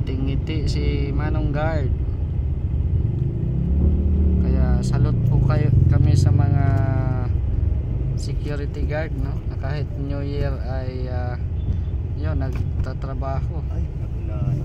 ngiti-ngiti si Manong Guard. Kaya salute po kami sa mga security guard, no? Na kahit New Year ay yun, nagtatrabaho. Ay, nakulaan.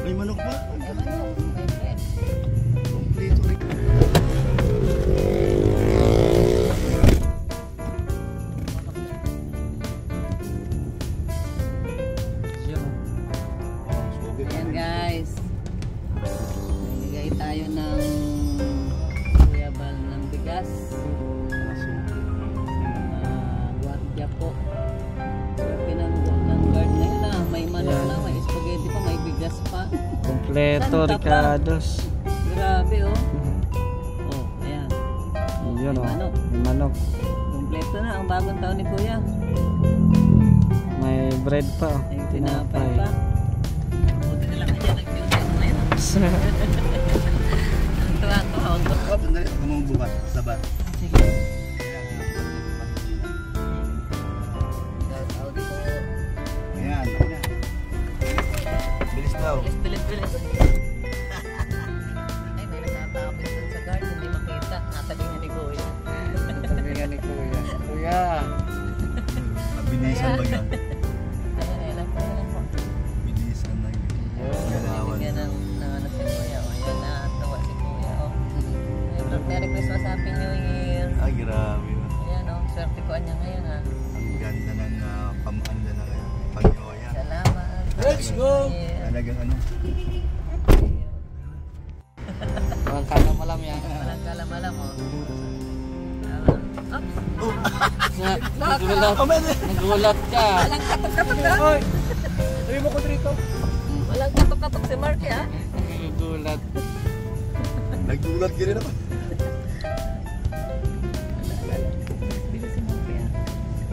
May manok ba? May manok, may bread. Kompleto rin. Ayan guys, nagbigay tayo ng kuyabal ng bigas sa mga gwardiya po. Pinanggo ng guard na yun na, may manok na, may spaghetti pa, may bigas pa. Kompleto, Ricardos. Grabe oh. Oh, ayan. Yun May oh, manok. may manok. Kompleto na ang bagong taon ni Kuya. May bread pa oh. May tinapay pa. Buti na lang kaya nag-duty ako ngayon. Ang tuwa-tuwa ako. Sandali, ako mong bukas. Sabat. Sige. Ayan, ako na. Bilis daw. Bilis. Ay, may nagtatapin dun sa guard. Hindi makita. Natabi nga ni Kuya. Sabi nga ni Kuya. Kuya! Mabilisan ba yan? Ayan po. Bilisan na yun. Galawan. Bigyan ng ano si Kuya. O, ayan na. Tawa si Kuya. O. Ayan, Merry Christmas, Happy New Year. Ay, grabe. Ayan o. Swerte ko niya ngayon ha. Ang ganda ng pamuanda na ngayon. Pag-Noya. Salamat. Let's go! Talagang ano. Walang kala mo lang yan. Walang kalamalam o. Nagulat ka. Walang katok-katok na. Hoy! Sabi mo ko dito. Walang katok-katok si Mark ha. Nagulat. Nagdulat ka rin ako.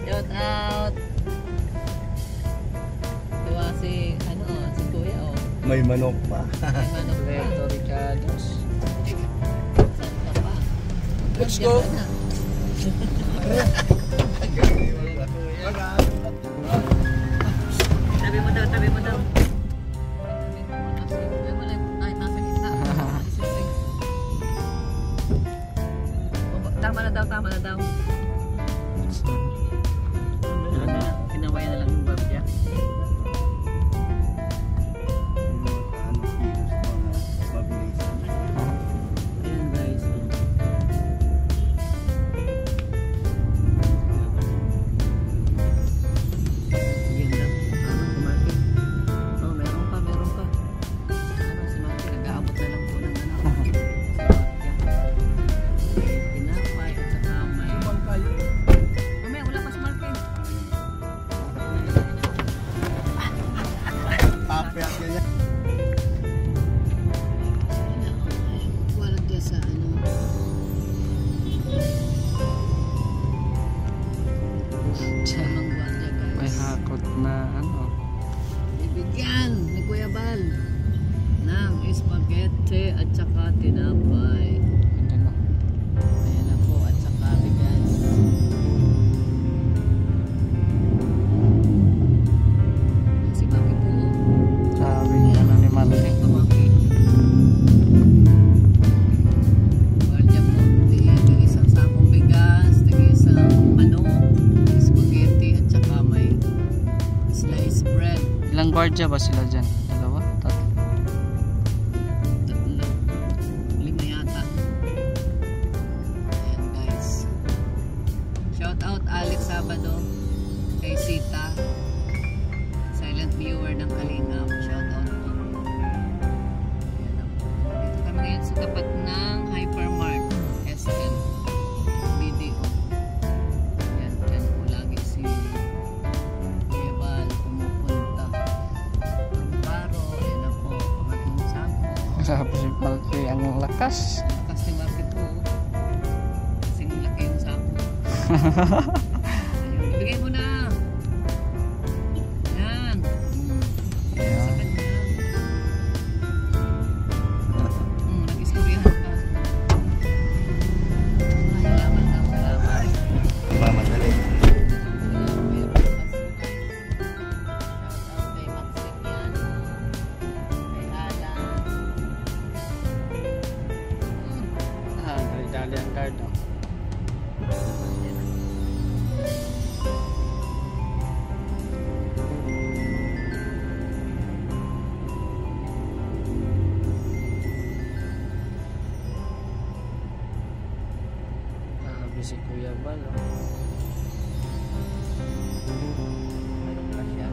Shout out. Tuwa si Kuya o. May manok pa. May manok pa. Kompleto, Ricardos. Saan ka pa? Let's go. Tabi mo daw. Ay, nasa gitna. Tama na daw. Pinawayan na lang yung babya. Ano kilos mga mabilisan. Ayan guys. Ayan lang. Si Marky. Oh, meron pa. Si Marky, nag-aabot na lang po ng tinapay at saka may... Mamaya, wala pa si Marky. Papayat ka niya. Guardia sa ano. Tamang guardia guys. May hakot na ano. Bibigyan ni Kuya Bal ng spaghetti at saka tinapay. Ano? Ayan na po at saka bigas. Si Mami po. Sabi niya na ni Marley. Ito Mami. gwardiya ba sila dyan? Dalawa? Tatlo? Tatlo. 5 yata. Ayan guys. Shout out Alex Sabado. Kay Sita. Silent viewer ng Kalingap. Shout out po. Ayan na po. Dito kami ngayon sa tapat ng Hypermart. SM. BDO. Ayan. Ayan po lagi si Kuya Bal pumupunta. Paro. Ayan na po. Pamating sampo. Grabe si Palki, ang lakas. Lakas ni Market po. Kasing laki yung sampo. Ayun. Ibigay mo na. Ayan. Sa kanya. Nag-istoryahan ka. Ay, laman lang. Salamat. Mamadali. Kay Maxim yan. Kay Alan. Dali ang guard. Oh. Grabe si Kuya Bal. Oh. Meron pa siya.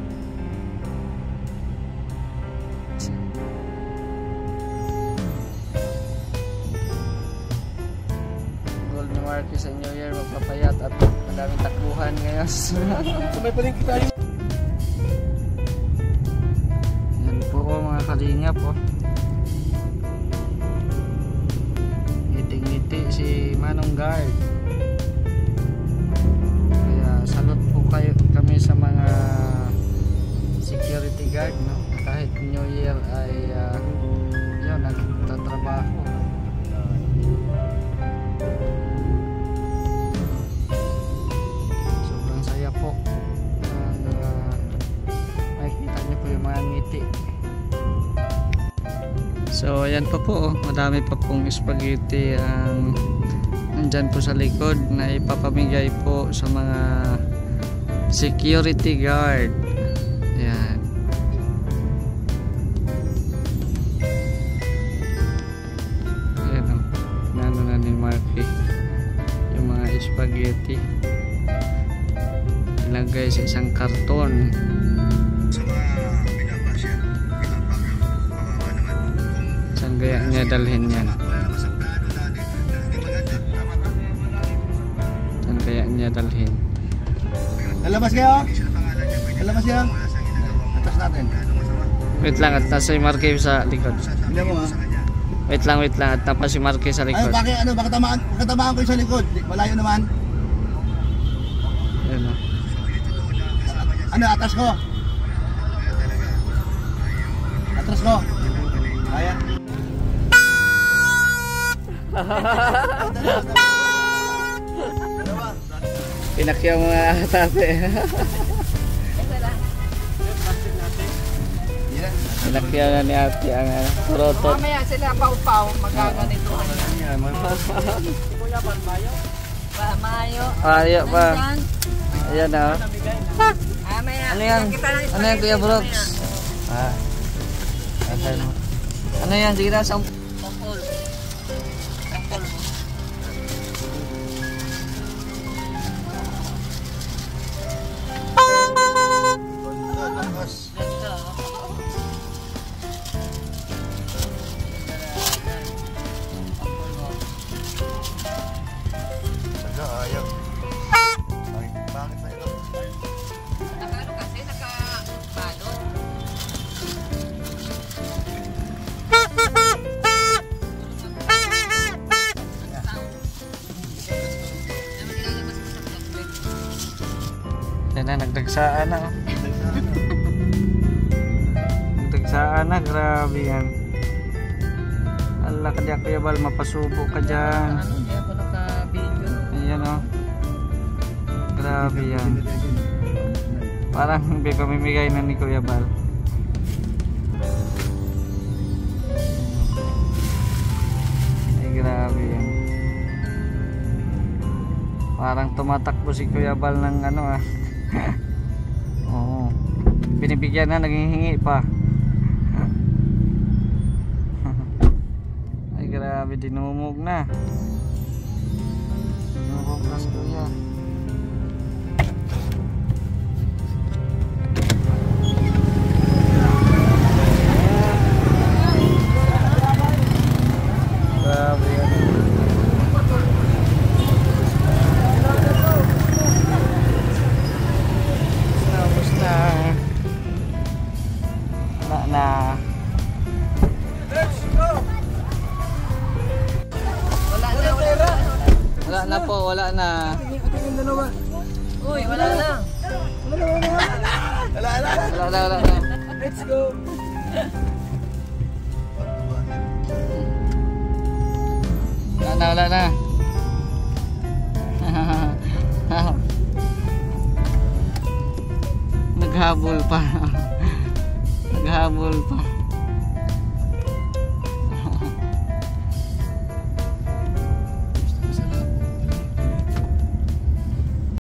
Goal ni Marky sa New Year, magpapayat at madaming takbuhan ngayon. Sabay pa rin kita yung... Yan po mga kalinga po. Ngiti-ngiti si Manong Guard. Kaya salute po kami sa mga security guard, no? Kahit New Year ay yun, nagtatrabaho. Sobrang saya po. Makikita niyo po yung mga ngiti. So ayan pa po, madami pa pong spaghetti ang nandyan po sa likod na ipapamigay po sa mga security guard. Ayan. Ayan o, nano na ni Marky yung mga spaghetti, ilagay sa isang karton. Sa mga pinapasya, pinapakawawa naman. Saan kaya niya dalhin yan? Masagkano natin. Hindi maganda. Saan kaya niya dalhin? Lalabas kayo? Lalabas kayo? Atas natin. Wait lang, at nasa si Marky sa likod. Hindi mo ha? Wait lang at napa si Marky sa Ay, likod. baka tamaan ko yung sa likod. Malayo naman. Ayan o. Ano, atas ko? Atras ko? Kaya? Pinakyaw mga tate. Pinakyaw na ni ate ang turotot. Mamaya sila pau-pau. Magaganito. Mayo. Ayo pa. Ayan o. Ano yan? Ano yan Kuya Brooks? Ano yan? Sige na sa... Pangkol. Pangkol. Ganda. Ayaw. Bakit na ito? Nakano kasi nakabalot. Yan na, nagdagsaan na. Nagdagsaan na, grabe yan. Allah ka diya Kuya Bal, mapasubo ka dyan. Ano, hindi ako naka-video. Ayan o. Grabe yan. Parang hindi pamimigay na ni Kuya Bal. Ay grabe yan. Parang tumatakbo si Kuya Bal ng ano ah. Oo. binibigyan na, naghihingi pa. Ay grabe, dinumog na. Dinumog na si kuya. Grabe yan. Tapos na. Wala na. Wala na po, wala na. Uy, wala na. Wala na. Let's go! Wala na. Naghabol pa. Naghabol pa.